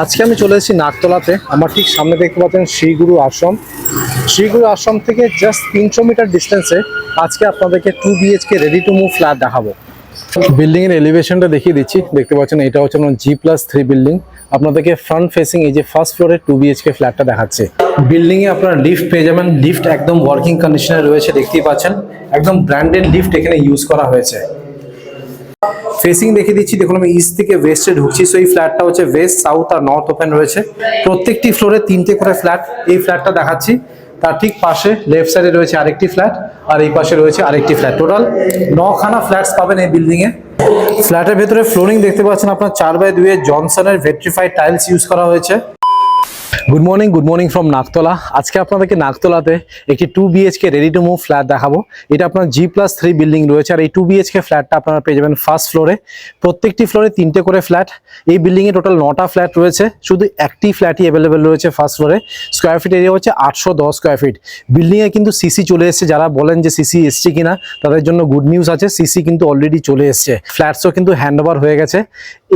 আজকে আমি চলে এসেছি নাকতলাতে। আমার ঠিক সামনে দেখতে পাচ্ছেন শ্রীগুরু আশ্রম। শ্রীগুরু আশ্রম থেকে জাস্ট 300 মিটার ডিস্টেন্সে আজকে আপনাদেরকে 2 BHK ready to move flat দেখাবো। বিল্ডিং এর এলিভেশনটা দেখিয়ে দিচ্ছি। দেখতে পাচ্ছেন এটা হচ্ছে আপনার G+3 বিল্ডিং। আপনাদেরকে ফ্রন্ট ফেসিং এই যে ফার্স্ট ফ্লোরে 2 BHK ফ্ল্যাটটা দেখাচ্ছে। বিল্ডিং এ আপনারা লিফট পেয়ে যাবেন। লিফট একদম ওয়ার্কিং কন্ডিশনে রয়েছে, দেখতেই পাচ্ছেন একদম ব্র্যান্ডেড লিফট এখানে ইউজ করা হয়েছে। ফেসিং দেখিয়ে দিচ্ছি, দেখুন আমি ইস্ট থেকে ওয়েস্টে ঢুকছি। সো এই ফ্ল্যাটটা হচ্ছে ওয়েস্ট, সাউথ আর নর্থ ওপেন রয়েছে। প্রত্যেকটি ফ্লোরে 3টে করে ফ্ল্যাট। এই ফ্ল্যাটটা দেখাচ্ছি, তার ঠিক পাশে লেফট সাইডে রয়েছে আরেকটি ফ্ল্যাট, আর এই পাশে রয়েছে আরেকটি ফ্ল্যাট। টোটাল 9খানা ফ্ল্যাটস পাবেন এই বিল্ডিং এ। ফ্ল্যাটের ভেতরে ফ্লোরিং দেখতে পাচ্ছেন আপনার 4x2 এর জনসনের ভেট্রিফাইড টাইলস ইউজ করা হয়েছে। Good morning from Naktala. আজকে আপনাদেরকে নাকতলাতে একটি 2 BHK ready to move flat দেখাবো। এটা আপনার G+3 বিল্ডিং রয়েছে, আর এই 2 BHK ফ্ল্যাটটা আপনারা পেয়ে যাবেন ফার্স্ট ফ্লোরে। প্রত্যেকটি ফ্লোরে 3টে করে ফ্ল্যাট। এই বিল্ডিং এ টোটাল 9টা ফ্ল্যাট রয়েছে, শুধু একটি ফ্ল্যাটই অ্যাভেলেবেল রয়েছে ফার্স্ট ফ্লোরে। স্কোয়ার ফিট এরিয়া হচ্ছে 810 স্কোয়ার ফিট। বিল্ডিং এ কিন্তু সিসি চলে এসেছে। যারা বলেন যে সিসি এসছে কিনা, তাদের জন্য গুড নিউজ আছে, সিসি কিন্তু অলরেডি চলে এসছে। ফ্ল্যাটসও কিন্তু হ্যান্ড ওভার হয়ে গেছে।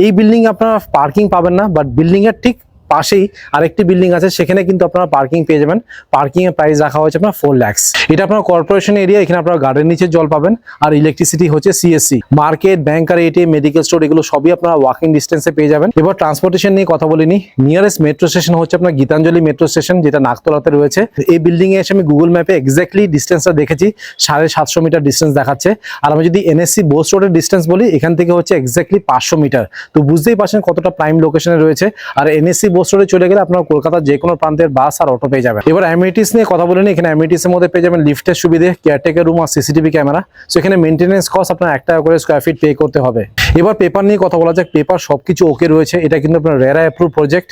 এই বিল্ডিং আপনারা পার্কিং পাবেন না, বাট বিল্ডিং এর ঠিক পাশেই আরেকটি বিল্ডিং আছে, সেখানে কিন্তু আপনারা পার্কিং পেয়ে যাবেন। পার্কিং এর প্রাইস রাখা হয়েছে আপনার 4 লাখ। এটা আপনার কর্পোরেশন এরিয়া, এখানে আপনারা গার্ডেন নিচে জল পাবেন, আর ইলেকট্রিসিটি হচ্ছে CSC। মার্কেট, ব্যাংক আর এটিএম, মেডিকেল স্টোর এগুলো সবই আপনারা ওয়াকিং ডিস্টেন্সে পেয়ে যাবেন। এবার ট্রান্সপোর্টেশন নিয়ে কথা বলিনি। নিয়ারেস্ট মেট্রো স্টেশন হচ্ছে আপনার গীতাঞ্জলি মেট্রো স্টেশন, যেটা নাকতলাতে রয়েছে। এই বিল্ডিং এ এসে আমি গুগল ম্যাপে এক্স্যাক্টলি ডিস্টেন্সটা দেখেছি, 750 মিটার ডিস্টেন্স দেখাচ্ছে। আর আমি যদি NSC বোস রোডের ডিস্টেন্স বলি, এখান থেকে হচ্ছে এক্স্যাক্টলি 500 মিটার। তো বুঝতেই পারছেন কতটা প্রাইম লোকেশনে রয়েছে। আর NSC বোস রোডে চলে গেলে আপনার কলকাতার যে কোনো প্রান্তের বাস আর অটো পেয়ে যাবেন। এবার অ্যামিনিটিস নিয়ে কথা বলেন। এখানে অ্যামিনিটিস এর মধ্যে পেয়ে যাবেন লিফটের সুবিধে, কেয়ারটেকার রুম আর CCTV ক্যামেরা। সো এখানে মেইনটেনেন্স কস্ট আপনার 1 টাকা করে স্কোয়ার ফিট পে করতে হবে। এবার পেপার নিয়ে কথা বলা যাক। পেপার সবকিছু ওকে রয়েছে। এটা কিন্তু আপনার রেরা অ্যাপ্রুভ প্রজেক্ট।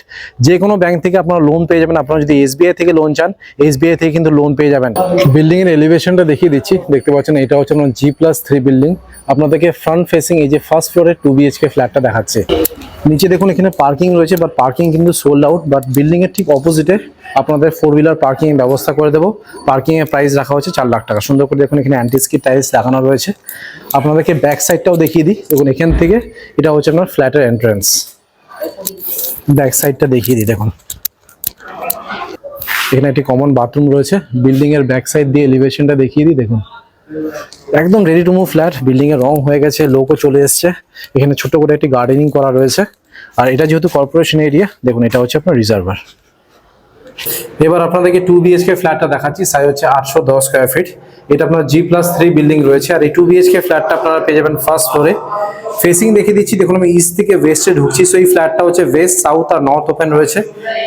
যে কোনো ব্যাংক থেকে আপনারা লোন পেয়ে যাবেন। আপনারা যদি SBI থেকে লোন চান, SBI থেকে কিন্তু লোন পেয়ে যাবেন। বিল্ডিং এর এলিভেশনটা দেখিয়ে দিচ্ছি। দেখতে পাচ্ছেন এটা হচ্ছে আপনার G+3 বিল্ডিং। আপনাদেরকে ফ্রন্ট ফেসিং এই যে ফার্স্ট ফ্লোরে 2 BHK ফ্ল্যাটটা দেখাচ্ছে। নিচে দেখুন এখানে পার্কিং রয়েছে, বাট পার্কিং কিন্তু সোল্ড আউট। বাট বিল্ডিং এর ঠিক অপোজিটে আপনাদের 4 হুইলার পার্কিং এর ব্যবস্থা করে দেবো। পার্কিং এর প্রাইস রাখা হচ্ছে 4 লাখ টাকা। সুন্দর করে দেখুন এখানে অ্যান্টিস্কিড টাইলস লাগানো রয়েছে। আপনাদেরকে ব্যাক সাইডটাও দেখিয়ে দিই। দেখুন এখান থেকে এটা হচ্ছে আপনার ফ্ল্যাটের এন্ট্রান্স। ব্যাক সাইডটা দেখিয়ে দিই। দেখুন এখানে একটি কমন বাথরুম রয়েছে। বিল্ডিং এর ব্যাক সাইড দিয়ে এলিভেশনটা দেখিয়ে দিই। দেখুন একদম ready to move flat. Building এর রং হয়ে গেছে, লোকও চলে এসছে। এখানে ছোট করে একটি গার্ডেনিং করা রয়েছে। আর এটা যেহেতু কর্পোরেশন এরিয়া, দেখুন এটা হচ্ছে আপনার রিজার্ভার। এবার আপনাদেরকে 2 BHK ফ্ল্যাটটা দেখাচ্ছি। সাইজ হচ্ছে 810 স্কোয়ার ফিট। এটা আপনার G+3 বিল্ডিং রয়েছে, আর এই 2 BHK ফ্ল্যাটটা আপনারা পেয়ে যাবেন ফার্স্ট ফ্লোরে। ফেসিং দেখিয়ে দিচ্ছি, দেখুন আমি ইস্ট থেকে ওয়েস্টে ঢুকছি। সো এই ফ্ল্যাটটা হচ্ছে ওয়েস্ট, সাউথ আর নর্থ ওপেন রয়েছে।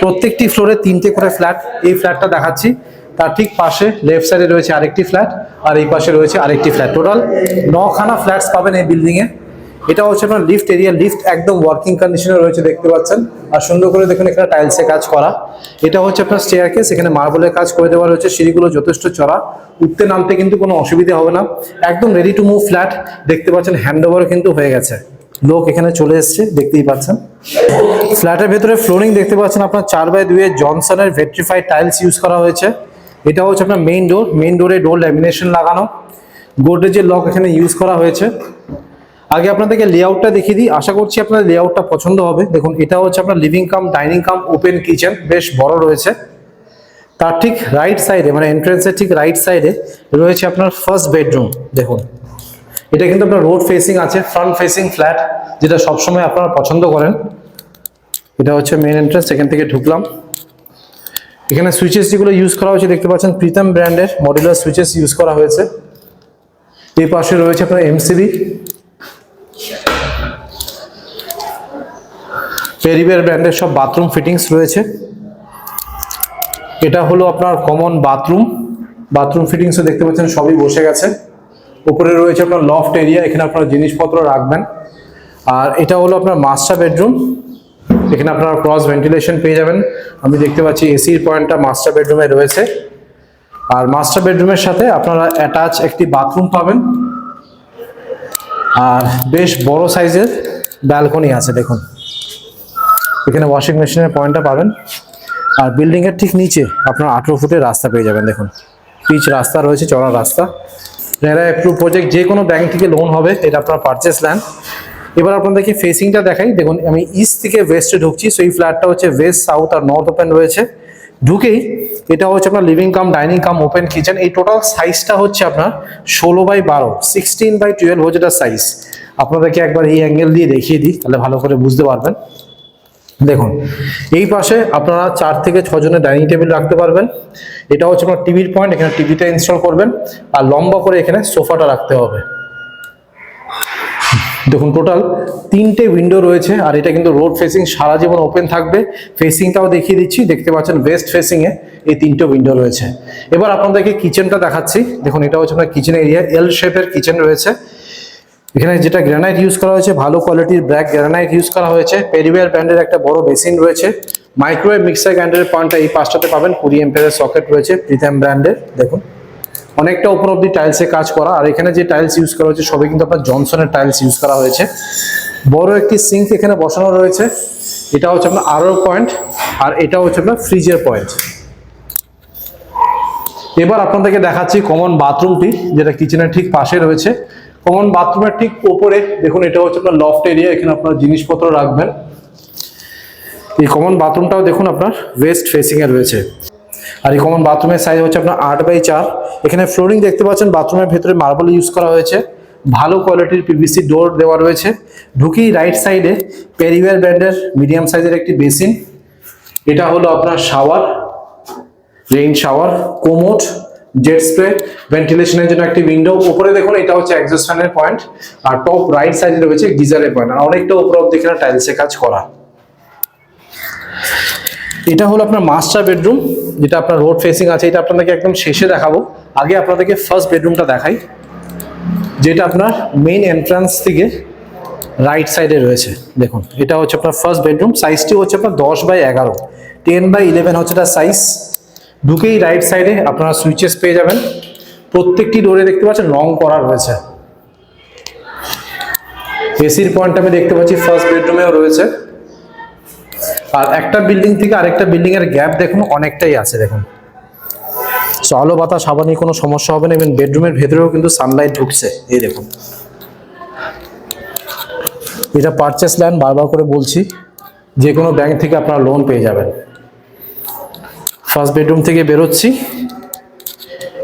প্রত্যেকটি ফ্লোরে 3টে করে ফ্ল্যাট। এই ফ্ল্যাটটা দেখাচ্ছি, তার ঠিক পাশে লেফট সাইডে রয়েছে আরেকটি ফ্ল্যাট, আর এই পাশে রয়েছে আরেকটি ফ্ল্যাট। টোটাল 9খানা ফ্ল্যাটস পাবেন এই বিল্ডিং এ। এটা হচ্ছে আপনার লিফট এরিয়া। লিফট একদম ওয়ার্কিং কন্ডিশনে রয়েছে, দেখতে পাচ্ছেন। আর সুন্দর করে দেখুন এখানে টাইলসে কাজ করা। এটা হচ্ছে আপনার স্টেয়ারকেস, এখানে মার্বেলের কাজ করে দেওয়া রয়েছে। সিঁড়িগুলো যথেষ্ট চড়া, উঠতে নামতে কিন্তু কোনো অসুবিধা হবে না। একদম রেডি টু মুভ ফ্ল্যাট। দেখতে পাচ্ছেন হ্যান্ড ওভার কিন্তু হয়ে গেছে, লোক এখানে চলে এসছে, দেখতেই পাচ্ছেন। ফ্ল্যাটের ভেতরে ফ্লোরিং দেখতে পাচ্ছেন আপনার 4x2 এর জনসনের ভেট্রিফাইড টাইলস ইউজ করা হয়েছে। এটা হচ্ছে আপনার মেইন ডোর। মেইন ডোরে ডোর ল্যামিনেশন লাগানো। গোদরেজের লক এখানে ইউজ করা হয়েছে। আগে আপনাদেরকে লেআউটটা দেখিয়ে দিই। আশা করছি আপনাদের লেআউটটা পছন্দ হবে। দেখুন এটা হচ্ছে আপনার লিভিং কাম ডাইনিং কাম ওপেন কিচেন, বেশ বড় রয়েছে। তার ঠিক রাইট সাইডে, মানে এন্ট্রান্সের ঠিক রাইট সাইডে রয়েছে আপনার ফার্স্ট বেডরুম। দেখুন এটা কিন্তু আপনার রোড ফেসিং আছে, ফ্রন্ট ফেসিং ফ্ল্যাট, যেটা সবসময় আপনারা পছন্দ করেন। এটা হচ্ছে মেইন এন্ট্রান্স, এখান থেকে ঢুকলাম। এখানে সুইচেস যেগুলো ইউজ করা হয়েছে দেখতে পাচ্ছেন প্রীতম ব্র্যান্ডের মডুলার সুইচেস ইউজ করা হয়েছে। এই পাশে রয়েছে আপনার MCB। পেরিবের ব্র্যান্ডের সব বাথরুম ফিটিংস রয়েছে। এটা হলো আপনার কমন বাথরুম। বাথরুম ফিটিংসও দেখতে পাচ্ছেন সবই বসে গেছে। উপরে রয়েছে আপনার লফট এরিয়া, এখানে আপনার জিনিসপত্র রাখবেন। আর এটা হলো আপনার মাস্টার বেডরুম। এখানে আপনারা ক্রস ভেন্টিলেশন পেয়ে যাবেন। আমি দেখতে পাচ্ছি এসির পয়েন্টটা মাস্টার বেডরুমে রয়েছে। আর মাস্টার বেডরুমের সাথে আপনারা অ্যাটাচ একটি বাথরুম পাবেন। আর বেশ বড় সাইজের ব্যালকনি আছে। দেখুন এখানে ওয়াশিং মেশিনের পয়েন্টটা পাবেন। আর বিল্ডিং এর ঠিক নিচে আপনার 18 ফুটের রাস্তা পেয়ে যাবেন। দেখুন পিচ রাস্তা রয়েছে, চড়া রাস্তা। RERA approve project. যে কোনো ব্যাংক থেকে লোন হবে। এটা আপনার পারচেস ল্যান্ড। এবার আপনাদেরকে ফেসিংটা দেখাই। দেখুন আমি ইস্ট থেকে ওয়েস্টে ঢুকছি, সো এই ফ্ল্যাটটা হচ্ছে ওয়েস্ট, সাউথ আর নর্থ ওপেন রয়েছে। ঢুকেই এটা হচ্ছে আপনার লিভিং কাম ডাইনিং কাম ওপেন কিচেন। এই টোটাল সাইজটা হচ্ছে আপনার 16x12, 16x12 হচ্ছে এটা সাইজ। আপনাদেরকে একবার এই অ্যাঙ্গেল দিয়ে দেখিয়ে দিই, তাহলে ভালো করে বুঝতে পারবেন। দেখুন এই পাশে আপনারা 4 থেকে 6 জনের ডাইনিং টেবিল রাখতে পারবেন। এটা হচ্ছে আপনার টিভির পয়েন্ট, এখানে টিভিটা ইনস্টল করবেন আর লম্বা করে এখানে সোফাটা রাখতে হবে। দেখুন টোটাল 3টে উইন্ডো রয়েছে আর এটা কিন্তু রোড ফেসিং, সারা জীবন ওপেন থাকবে। ফেসিংটাও দেখিয়ে দিচ্ছি, দেখতে পাচ্ছেন ওয়েস্ট ফেসিং এ এই 3টে উইন্ডো রয়েছে। এবার আপনাদেরকে কিচেনটা দেখাচ্ছি। দেখুন এটা হচ্ছে আপনার কিচেন এরিয়া, এল শেপের কিচেন রয়েছে। এখানে যেটা গ্রানাইট ইউজ করা হয়েছে, ভালো কোয়ালিটির ব্ল্যাক গ্রানাইট ইউজ করা হয়েছে। পেরিওয়ার ব্র্যান্ডের একটা বড় বেসিন রয়েছে। মাইক্রোওয়েভ মিক্সার গ্রাইন্ডারের পয়েন্টটা এই পাশটাতে পাবেন, 20 এম্পিয়ারের সকেট রয়েছে প্রিতাম ব্র্যান্ডের। দেখুন অনেকটা উপর অব্দি টাইলসে কাজ করা, আর এখানে যে টাইলস ইউজ করা হয়েছে সবই কিন্তু আপনার জনসনের টাইলস ইউজ করা হয়েছে। বড় একটি সিঙ্ক এখানে বসানো রয়েছে, এটা হচ্ছে আপনার আরও পয়েন্ট, আর এটা হচ্ছে আপনার ফ্রিজের পয়েন্ট। এবার আপনাদেরকে দেখাচ্ছি কমন বাথরুমটি, যেটা কিচেনের ঠিক পাশে রয়েছে। কমন বাথরুমের ঠিক উপরে দেখুন এটা হচ্ছে আপনার লফট এরিয়া, এখানে আপনার জিনিসপত্র রাখবেন। এই কমন বাথরুমটাও দেখুন আপনার ওয়েস্ট ফেসিং এ রয়েছে। আর এই কমন বাথরুমের সাইজ হচ্ছে আপনার 8x4। এখানে ফ্লোরিং দেখতে পাচ্ছেন, বাথরুমের ভেতরে মার্বেল ইউজ করা হয়েছে, ভালো কোয়ালিটির পিভিসি ডোর দেওয়া রয়েছে। ঢুকেই রাইট সাইডে পেরিওয়ার ব্র্যান্ডের মিডিয়াম সাইজের একটি বেসিন। এটা হলো আপনার shower, rain shower, commode, jet spray, ভেন্টিলেশনের জন্য একটি উইন্ডো। উপরে দেখুন এটা হচ্ছে এক্সস্ট ফ্যানের পয়েন্ট, আর টপ রাইট সাইডে রয়েছে গিজারের পয়েন্ট, আর অনেকটা উপর অব্দি এখানে টাইলসে কাজ করা। এটা হলো আপনার মাস্টার বেডরুম, যেটা আপনার রোড ফেসিং আছে। এটা আপনাদেরকে একদম শেষে দেখাবো, আগে আপনাদেরকে ফার্স্ট বেডরুমটা দেখাই, যেটা আপনার মেইন এন্ট্রান্স থেকে রাইট সাইডে রয়েছে। দেখুন এটা হচ্ছে আপনার ফার্স্ট বেডরুম, সাইজটি হচ্ছে আপনার 10x11, 10x11 হচ্ছে এটা সাইজ। ঢুকেই রাইট সাইডে আপনারা সুইচেস পেয়ে যাবেন। প্রত্যেকটি ডোরে দেখতে পাচ্ছেন রং করা রয়েছে। এসির পয়েন্ট আমি দেখতে পাচ্ছি ফার্স্ট বেডরুমেও রয়েছে। আর একটা বিল্ডিং থেকে আরেকটা বিল্ডিং এর গ্যাপ দেখুন অনেকটাই আছে। দেখুন সো আলো বাতাস হাওয়া নিয়ে কোনো সমস্যা হবে না, এবং বেডরুমের ভেতরেও কিন্তু সানলাইট ঢুকছে। এই দেখুন এটা পারচেস ল্যান্ড, বারবার করে বলছি, যে কোনো ব্যাংক থেকে আপনারা লোন পেয়ে যাবেন। ফার্স্ট বেডরুম থেকে বেরোচ্ছি,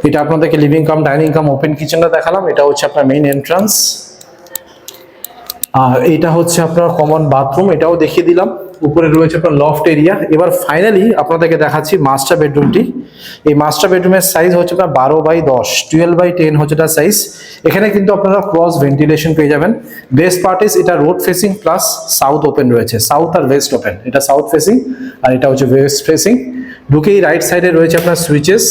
এটা আপনাদেরকে লিভিং কাম ডাইনিং কাম ওপেন কিচেনটা দেখালাম। এটা হচ্ছে আপনার মেইন এন্ট্রান্স, আর এটা হচ্ছে আপনার কমন বাথরুম, এটাও দেখিয়ে দিলাম। উপরে রয়েছে আপনার লফট এরিয়া। এবার ফাইনালি আপনাদেরকে দেখাচ্ছি মাস্টার বেডরুমটি। এই মাস্টার বেডরুমের সাইজ হচ্ছে আপনার 12x10, 12x10 হচ্ছে এটা সাইজ। এখানে কিন্তু আপনারা ক্রস ভেন্টিলেশন পেয়ে যাবেন। বেস্ট পার্ট ইজ এটা road facing plus south open রয়েছে, সাউথ আর ওয়েস্ট ওপেন। এটা সাউথ ফেসিং আর এটা হচ্ছে ওয়েস্ট ফেসিং। ঢুকেই রাইট সাইডে রয়েছে আপনার সুইচেস।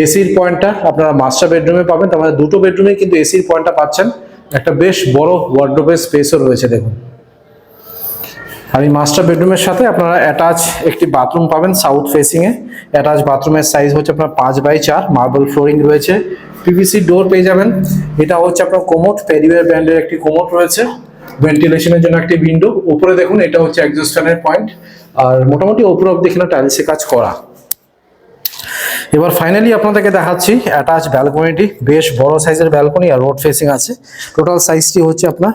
এসির পয়েন্টটা আপনারা মাস্টার বেডরুমে পাবেন, তার মানে দুটো বেডরুমে কিন্তু এসির পয়েন্টটা পাচ্ছেন। একটা বেশ বড় ওয়ার্ডরোবের স্পেসও রয়েছে দেখুন। আর এই মাস্টার বেডরুমের সাথে আপনারা অ্যাটাচ একটি বাথরুম পাবেন সাউথ ফেসিং এ। অ্যাটাচ বাথরুমের সাইজ হচ্ছে আপনার 5x4, মার্বেল ফ্লোরিং রয়েছে, পিভিসি ডোর পেয়ে যাবেন। এটা হচ্ছে আপনার কোমোড, পেরিওয়ার ব্র্যান্ডের একটি কোমোড রয়েছে, ভেন্টিলেশনের জন্য একটি উইন্ডো। উপরে দেখুন এটা হচ্ছে এক্সস্ট ফ্যানের পয়েন্ট, আর মোটামুটি উপরে অব্দি এখানে টাইলসে কাজ করা। এবার ফাইনালি আপনাদেরকে দেখাচ্ছি অ্যাটাচ ব্যালকনিটি, বেশ বড় সাইজের ব্যালকনি আর রোড ফেসিং আছে। টোটাল সাইজটি হচ্ছে আপনার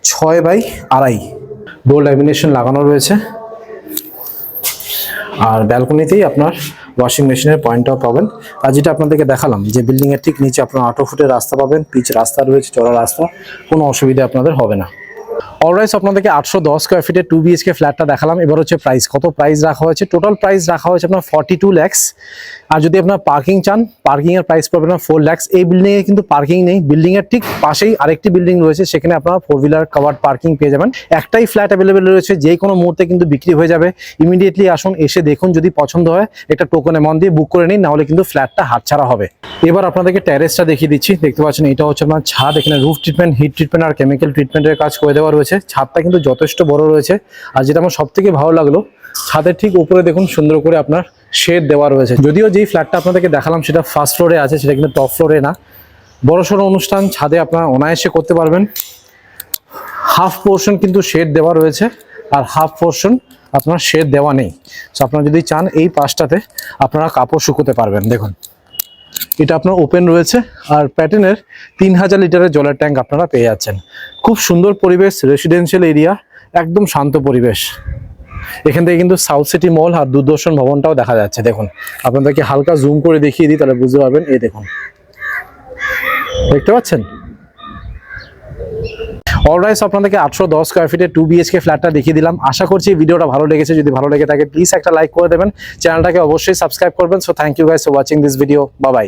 6x2.5, ডোর ল্যামিনেশন লাগানো রয়েছে। আর ব্যালকনিতেই আপনার ওয়াশিং মেশিনের পয়েন্টটাও পাবেন। আর যেটা আপনাদেরকে দেখালাম যে বিল্ডিং এর ঠিক নিচে আপনার 8 ফুটের রাস্তা পাবেন, পিচ রাস্তা রয়েছে, চড়া রাস্তা, কোনো অসুবিধা আপনাদের হবে না। অলরাইট আপনাদেরকে 810 স্কোয়ার ফিটের 2 BHK ফ্ল্যাটটা দেখালাম। এবার হচ্ছে প্রাইস, কত প্রাইস রাখা হয়েছে। টোটাল প্রাইস রাখা হয়েছে আপনার 42 লাখ। আর যদি আপনার পার্কিং চান, পার্কিং এর প্রাইস পড়বে না 4 লাখ। এই বিল্ডিং এ কিন্তু পার্কিং নেই, বিল্ডিং এর ঠিক পাশেই আরেকটি বিল্ডিং রয়েছে, সেখানে আপনারা 4 হুইলার কভার্ড পার্কিং পেয়ে যাবেন। একটাই ফ্ল্যাট অ্যাভেলেবেল রয়েছে, যে কোনো মুহূর্তে কিন্তু বিক্রি হয়ে যাবে। ইমিডিয়েটলি আসুন, এসে দেখুন, যদি পছন্দ হয় একটা টোকেন অ্যামাউন্ট দিয়ে বুক করে নিন, নাহলে কিন্তু ফ্ল্যাটটা হাতছাড়া হবে। এবার আপনাদেরকে ট্যারেসটা দেখিয়ে দিচ্ছি। দেখতে পাচ্ছেন এটা হচ্ছে আপনার ছাদ, এখানে রুফ ট্রিটমেন্ট, হিট ট্রিটমেন্ট আর কেমিক্যাল ট্রিটমেন্টের কাজ করে দেওয়া রয়েছে। ছাদটা কিন্তু যথেষ্ট বড় রয়েছে। আর যেটা আমার সব থেকে ভালো লাগলো, ছাদের ঠিক উপরে দেখুন সুন্দর করে আপনার শেড দেওয়া রয়েছে। যদিও যেই ফ্ল্যাটটা আপনাদেরকে দেখালাম সেটা ফার্স্ট ফ্লোরে আছে, সেটা কিন্তু টপ ফ্লোরে না। বড়সড় অনুষ্ঠান ছাদে আপনারা অনায়াসে করতে পারবেন। হাফ পোর্শন কিন্তু শেড দেওয়া রয়েছে, আর হাফ পোর্শন আপনার শেড দেওয়া নেই। সো আপনারা যদি চান এই পাশটাতে আপনারা কাপড় শুকোতে পারবেন। দেখুন এটা আপনার ওপেন রয়েছে, আর প্যাটার্নের 3000 লিটারের জলের ট্যাঙ্ক আপনারা পেয়ে যাচ্ছেন। খুব সুন্দর পরিবেশ, রেসিডেন্সিয়াল এরিয়া, একদম শান্ত পরিবেশ। এখান থেকে কিন্তু সাউথ সিটি মল আর দূরদর্শন ভবনটাও দেখা যাচ্ছে। দেখুন, আপনাদেরকে হালকা জুম করে দেখিয়ে দিই, তাহলে বুঝতে পারবেন। এই দেখুন, দেখতে পাচ্ছেন। অলরাইট, আপনাদেরকে 810 স্কোয়ার ফিটের 2 BHK ফ্ল্যাটটা দেখিয়ে দিলাম। আশা করছি ভিডিওটা ভালো লেগেছে। যদি ভালো লেগে থাকে প্লিজ একটা লাইক করে দেবেন, চ্যানেলটাকে অবশ্যই সাবস্ক্রাইব করবেন। So thank you guys for watching this video. Bye by.